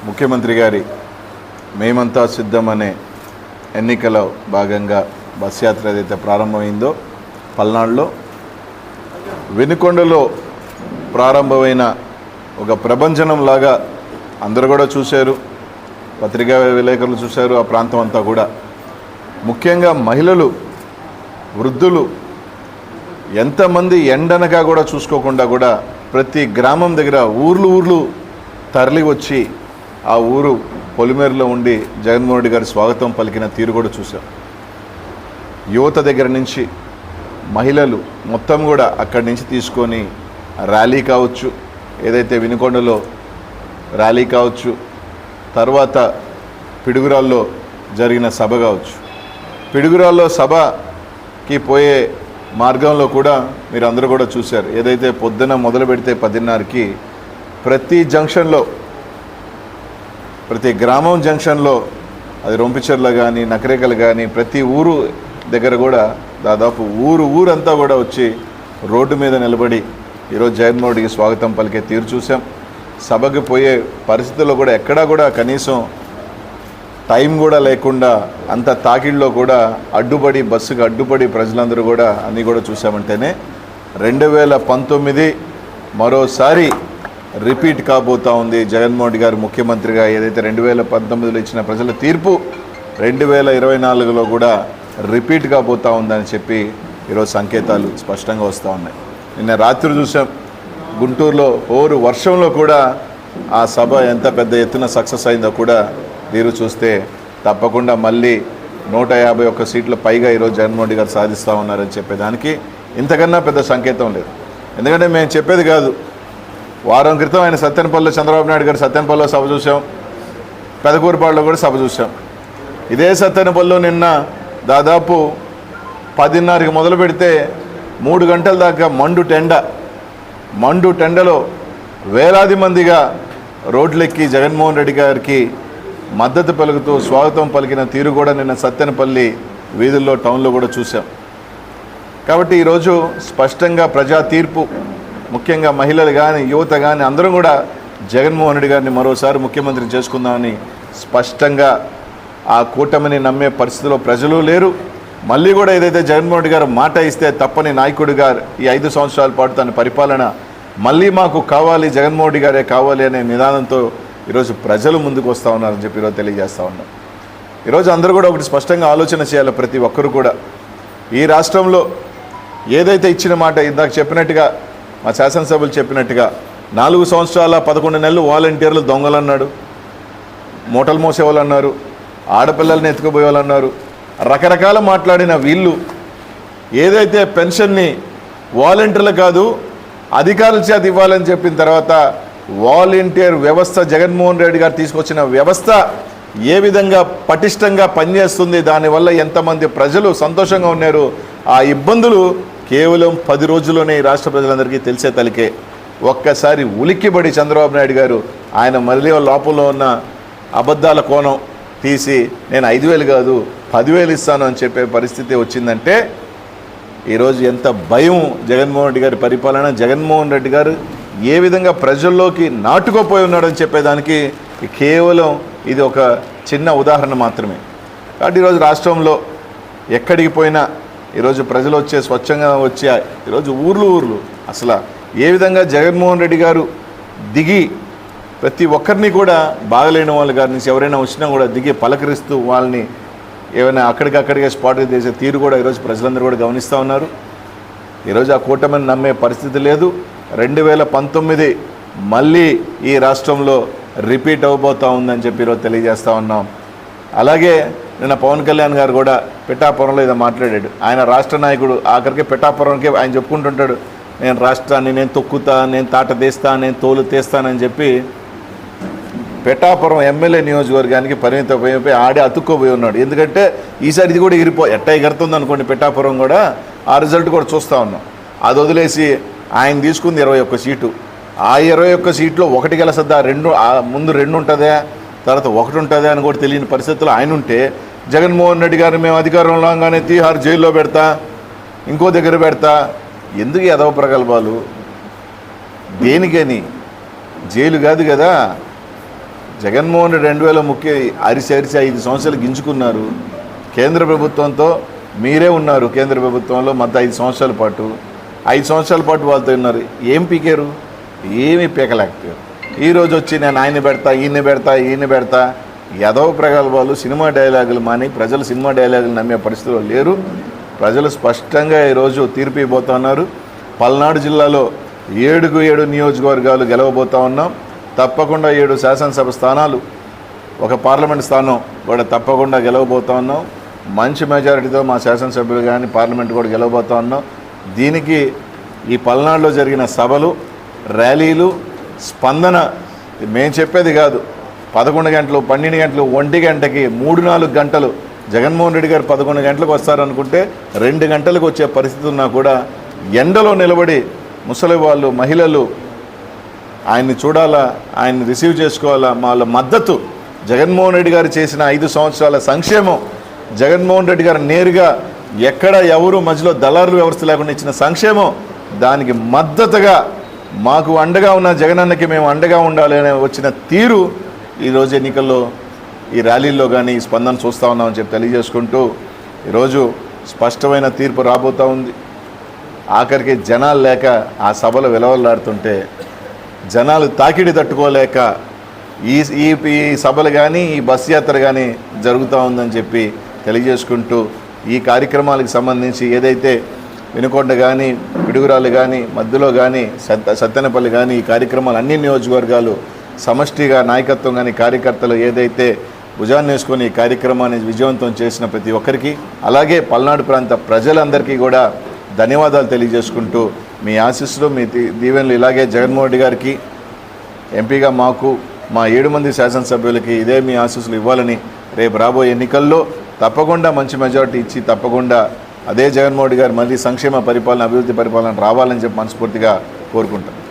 ముఖ్యమంత్రి గారి మేమంతా సిద్ధమనే ఎన్నికలో భాగంగా బస్ యాత్ర ఏదైతే ప్రారంభమైందో పల్నాడులో వినుకొండలో ప్రారంభమైన ఒక ప్రభంజనంలాగా అందరూ కూడా చూశారు, పత్రికా విలేకరులు చూశారు. ఆ ప్రాంతం అంతా కూడా ముఖ్యంగా మహిళలు, వృద్ధులు ఎంతమంది ఎండనగా కూడా చూసుకోకుండా కూడా ప్రతి గ్రామం దగ్గర ఊర్లు తరలి వచ్చి ఆ ఊరు పొలిమేరులో ఉండి జగన్మోహన్ రెడ్డి గారి స్వాగతం పలికిన తీరు కూడా చూసాం. యువత దగ్గర నుంచి మహిళలు మొత్తం కూడా అక్కడి నుంచి తీసుకొని ర్యాలీ కావచ్చు, ఏదైతే వినుకొండలో ర్యాలీ కావచ్చు, తర్వాత పిడుగురాల్లో జరిగిన సభ కావచ్చు. పిడుగురాల్లో సభకి పోయే మార్గంలో కూడా మీరు అందరూ కూడా చూశారు. ఏదైతే పొద్దున మొదలు పెడితే 10:30కి ప్రతి జంక్షన్లో, ప్రతి గ్రామం జంక్షన్లో, అది రొంపిచెర్ల కానీ నకరేకలు కానీ ప్రతి ఊరు దగ్గర కూడా దాదాపు ఊరంతా కూడా వచ్చి రోడ్డు మీద నిలబడి ఈరోజు జగన్మోహన్ రెడ్డికి స్వాగతం పలికే తీరు చూసాం. సభకి పోయే పరిస్థితుల్లో కూడా ఎక్కడా కూడా కనీసం టైం కూడా లేకుండా అంత తాకిడిలో కూడా అడ్డుపడి, బస్సుకు అడ్డుపడి ప్రజలందరూ కూడా అన్నీ కూడా చూసామంటేనే 2019 మరోసారి రిపీట్ కాబోతూ ఉంది. జగన్మోహన్ రెడ్డి గారు ముఖ్యమంత్రిగా ఏదైతే 2019లో ఇచ్చిన ప్రజల తీర్పు 2024లో కూడా రిపీట్ కాబోతూ ఉందని చెప్పి ఈరోజు సంకేతాలు స్పష్టంగా వస్తూ ఉన్నాయి. నిన్న రాత్రి చూసాం గుంటూరులో వర్షంలో కూడా ఆ సభ ఎంత పెద్ద ఎత్తున సక్సెస్ అయిందో కూడా తీరు చూస్తే తప్పకుండా మళ్ళీ 151 సీట్ల పైగా ఈరోజు జగన్మోహన్ రెడ్డి గారు సాధిస్తూ ఉన్నారని చెప్పేదానికి ఇంతకన్నా పెద్ద సంకేతం లేదు. ఎందుకంటే మేము చెప్పేది కాదు, వారం క్రితం ఆయన సత్తెనపల్లిలో చంద్రబాబు నాయుడు గారు సత్తెనపల్లిలో సభ చూసాం, పెదకూరుపాడులో కూడా సభ చూసాం. ఇదే సత్తెనపల్లిలో నిన్న దాదాపు 10:30కి మొదలు పెడితే 3 గంటల దాకా మండు టెండలో వేలాది మందిగా రోడ్లెక్కి జగన్మోహన్ రెడ్డి గారికి మద్దతు పలుకుతూ స్వాగతం పలికిన తీరు కూడా నిన్న సత్తెనపల్లి వీధుల్లో, టౌన్లో కూడా చూసాం. కాబట్టి ఈరోజు స్పష్టంగా ప్రజా తీర్పు, ముఖ్యంగా మహిళలు కానీ యువత కానీ అందరం కూడా జగన్మోహన్ రెడ్డి గారిని మరోసారి ముఖ్యమంత్రి చేసుకుందామని స్పష్టంగా ఆ కూటమిని నమ్మే పరిస్థితిలో ప్రజలు లేరు. మళ్ళీ కూడా ఏదైతే జగన్మోహన్ రెడ్డి గారు మాట ఇస్తే తప్పని నాయకుడిగా ఈ 5 సంవత్సరాల పాటు తన పరిపాలన మళ్ళీ మాకు కావాలి, జగన్మోహన్ రెడ్డి గారే కావాలి అనే నిదానంతో ఈరోజు ప్రజలు ముందుకు వస్తూ ఉన్నారని చెప్పి ఈరోజు తెలియజేస్తూ ఉన్నాం. ఈరోజు అందరూ కూడా ఒకటి స్పష్టంగా ఆలోచన చేయాలి. ప్రతి ఒక్కరు కూడా ఈ రాష్ట్రంలో ఏదైతే ఇచ్చిన మాట ఇందాక చెప్పినట్టుగా, మా శాసనసభ్యులు చెప్పినట్టుగా 4 సంవత్సరాల 11 నెలలు వాలంటీర్లు దొంగలు అన్నాడు, మూటలు మోసేవాళ్ళు అన్నారు, ఆడపిల్లల్ని ఎత్తుకుపోయేవాళ్ళు అన్నారు, రకరకాల మాట్లాడిన వీళ్ళు ఏదైతే పెన్షన్ని వాలంటీర్లు కాదు అధికారుల చేత ఇవ్వాలని చెప్పిన తర్వాత వాలంటీర్ వ్యవస్థ జగన్మోహన్ రెడ్డి గారు తీసుకొచ్చిన వ్యవస్థ ఏ విధంగా పటిష్టంగా పనిచేస్తుంది, దానివల్ల ఎంతమంది ప్రజలు సంతోషంగా ఉన్నారు, ఆ ఇబ్బందులు కేవలం 10 రోజుల్లోనే ఈ రాష్ట్ర ప్రజలందరికీ తెలిసే తలికే. ఒక్కసారి ఉలిక్కిపడి చంద్రబాబు నాయుడు గారు ఆయన మళ్ళీ లోపల ఉన్న అబద్ధాల కోణం తీసి నేను 5,000 కాదు 10,000 ఇస్తాను అని చెప్పే పరిస్థితి వచ్చిందంటే ఈరోజు ఎంత భయం జగన్మోహన్ రెడ్డి గారి పరిపాలన, జగన్మోహన్ రెడ్డి గారు ఏ విధంగా ప్రజల్లోకి నాటుకోపోయి ఉన్నాడని చెప్పేదానికి కేవలం ఇది ఒక చిన్న ఉదాహరణ మాత్రమే. కాబట్టి ఈరోజు రాష్ట్రంలో ఎక్కడికి పోయినా ఈరోజు ప్రజలు స్వచ్ఛంగా వచ్చి ఈరోజు ఊర్లు అసలు ఏ విధంగా జగన్మోహన్ రెడ్డి గారు దిగి ప్రతి ఒక్కరిని కూడా బాగలేని వాళ్ళ గారి నుంచి ఎవరైనా వచ్చినా కూడా దిగి పలకరిస్తూ వాళ్ళని ఏమైనా అక్కడికక్కడికే స్పాట్ చేసే తీరు కూడా ఈరోజు ప్రజలందరూ కూడా గమనిస్తూ ఉన్నారు. ఈరోజు ఆ కూటమిని నమ్మే పరిస్థితి లేదు. 2019 మళ్ళీ ఈ రాష్ట్రంలో రిపీట్ అవ్వబోతూ ఉందని చెప్పి ఈరోజు తెలియజేస్తూ ఉన్నాం. అలాగే నిన్న పవన్ కళ్యాణ్ గారు కూడా పిఠాపురంలో ఏదో మాట్లాడాడు. ఆయన రాష్ట్ర నాయకుడు, ఆఖరికి పిఠాపురంకి ఆయన చెప్పుకుంటుంటాడు, నేను రాష్ట్రాన్ని నేను తొక్కుతా, నేను తాట తీస్తా, నేను తోలు తీస్తానని చెప్పి పిఠాపురం ఎమ్మెల్యే నియోజకవర్గానికి పరిమితం అయిపోయి ఆడే అతుక్కోపోయి ఉన్నాడు. ఎందుకంటే ఈసారి ఇది కూడా ఎగురుతుంది అనుకోండి, పిఠాపురం కూడా ఆ రిజల్ట్ కూడా చూస్తూ ఉన్నాం. అది వదిలేసి ఆయన తీసుకుంది 21 సీటు. ఆ 21 సీట్లో 1 గెలసద్దా, ముందు 2 ఉంటుందా, తర్వాత 1 ఉంటుందా అని కూడా తెలియని పరిస్థితుల్లో ఆయన ఉంటే జగన్మోహన్ రెడ్డి గారు మేము అధికారంలో రాగానే తీహార్ జైల్లో పెడతా, ఇంకో దగ్గర పెడతా, ఎందుకు ఎదవ ప్రగల్భాలు? దేనికని? జైలు కాదు కదా, జగన్మోహన్ రెడ్డి 2030 అరిసి 5 సంవత్సరాలు గింజుకున్నారు. కేంద్ర ప్రభుత్వంతో మీరే ఉన్నారు, కేంద్ర ప్రభుత్వంలో మొత్తం 5 సంవత్సరాల పాటు 5 సంవత్సరాల పాటు వాళ్ళతో ఉన్నారు. ఏం పీకారు? ఏమీ పీకలేకపోయారు. ఈరోజు వచ్చి నేను ఆయన్ని పెడతా, ఈయన్ని పెడతా యదవ ప్రగల్భాలు, సినిమా డైలాగులు మాని ప్రజలు సినిమా డైలాగులు నమ్మే పరిస్థితిలో లేరు. ప్రజలు స్పష్టంగా ఈరోజు తీర్పు ఇవ్వబోతున్నారు. పల్నాడు జిల్లాలో 7 నియోజకవర్గాలు గెలవబోతా ఉన్నాం. తప్పకుండా 7 శాసనసభ స్థానాలు, ఒక పార్లమెంట్ స్థానం కూడా తప్పకుండా గెలవబోతా ఉన్నాం. మంచి మెజారిటీతో మా శాసనసభ్యులు కానీ పార్లమెంట్ కూడా గెలవబోతా ఉన్నాం. దీనికి ఈ పల్నాడులో జరిగిన సభలు, ర్యాలీలు, స్పందన మేము చెప్పేది కాదు. 11 గంటలు, 12 గంటలు, 1 గంటకి 3-4 గంటలు జగన్మోహన్ రెడ్డి గారు 11 గంటలకు వస్తారనుకుంటే 2 గంటలకు వచ్చే పరిస్థితి ఉన్నా కూడా ఎండలో నిలబడి ముసలి వాళ్ళు, మహిళలు ఆయన్ని చూడాలా, ఆయన్ని రిసీవ్ చేసుకోవాలా. వాళ్ళ మద్దతు, జగన్మోహన్ రెడ్డి గారు చేసిన 5 సంవత్సరాల సంక్షేమం, జగన్మోహన్ రెడ్డి గారు నేరుగా ఎక్కడ ఎవరు మధ్యలో దళారుల వ్యవస్థ లేకుండా ఇచ్చిన సంక్షేమం, దానికి మద్దతుగా మాకు అండగా ఉన్న జగనన్నకి మేము అండగా ఉండాలి అనే వచ్చిన తీరు ఈరోజు ఎన్నికల్లో ఈ ర్యాలీల్లో కానీ ఈ స్పందన చూస్తూ ఉన్నామని చెప్పి తెలియజేసుకుంటూ ఈరోజు స్పష్టమైన తీర్పు రాబోతూ ఉంది. ఆఖరికి జనాలు లేక ఆ సభలు విలవలాడుతుంటే జనాలు తాకిడి తట్టుకోలేక ఈ సభలు కానీ ఈ బస్ యాత్ర కానీ జరుగుతూ ఉందని చెప్పి తెలియజేసుకుంటూ ఈ కార్యక్రమాలకు సంబంధించి ఏదైతే వినుకొండ కానీ, పిడుగురాలు కానీ, మధ్యలో కానీ, సత్తెనపల్లి కానీ ఈ కార్యక్రమాలు అన్ని నియోజకవర్గాలు సమష్టిగా నాయకత్వం కానీ కార్యకర్తలు ఏదైతే భుజాన్ని వేసుకొని ఈ కార్యక్రమాన్ని విజయవంతం చేసిన ప్రతి ఒక్కరికి, అలాగే పల్నాడు ప్రాంత ప్రజలందరికీ కూడా ధన్యవాదాలు తెలియజేసుకుంటూ మీ ఆశీస్సులు, మీ దీవెనలు ఇలాగే జగన్మోహన్ రెడ్డి గారికి, ఎంపీగా మాకు, మా 7 మంది శాసనసభ్యులకి ఇదే మీ ఆశీస్సులు ఇవ్వాలని, రేపు రాబోయే ఎన్నికల్లో తప్పకుండా మంచి మెజారిటీ ఇచ్చి తప్పకుండా అదే జగన్మోహన్ రెడ్డి గారు మళ్ళీ సంక్షేమ పరిపాలన, అభివృద్ధి పరిపాలన రావాలని చెప్పి మనస్ఫూర్తిగా కోరుకుంటాం.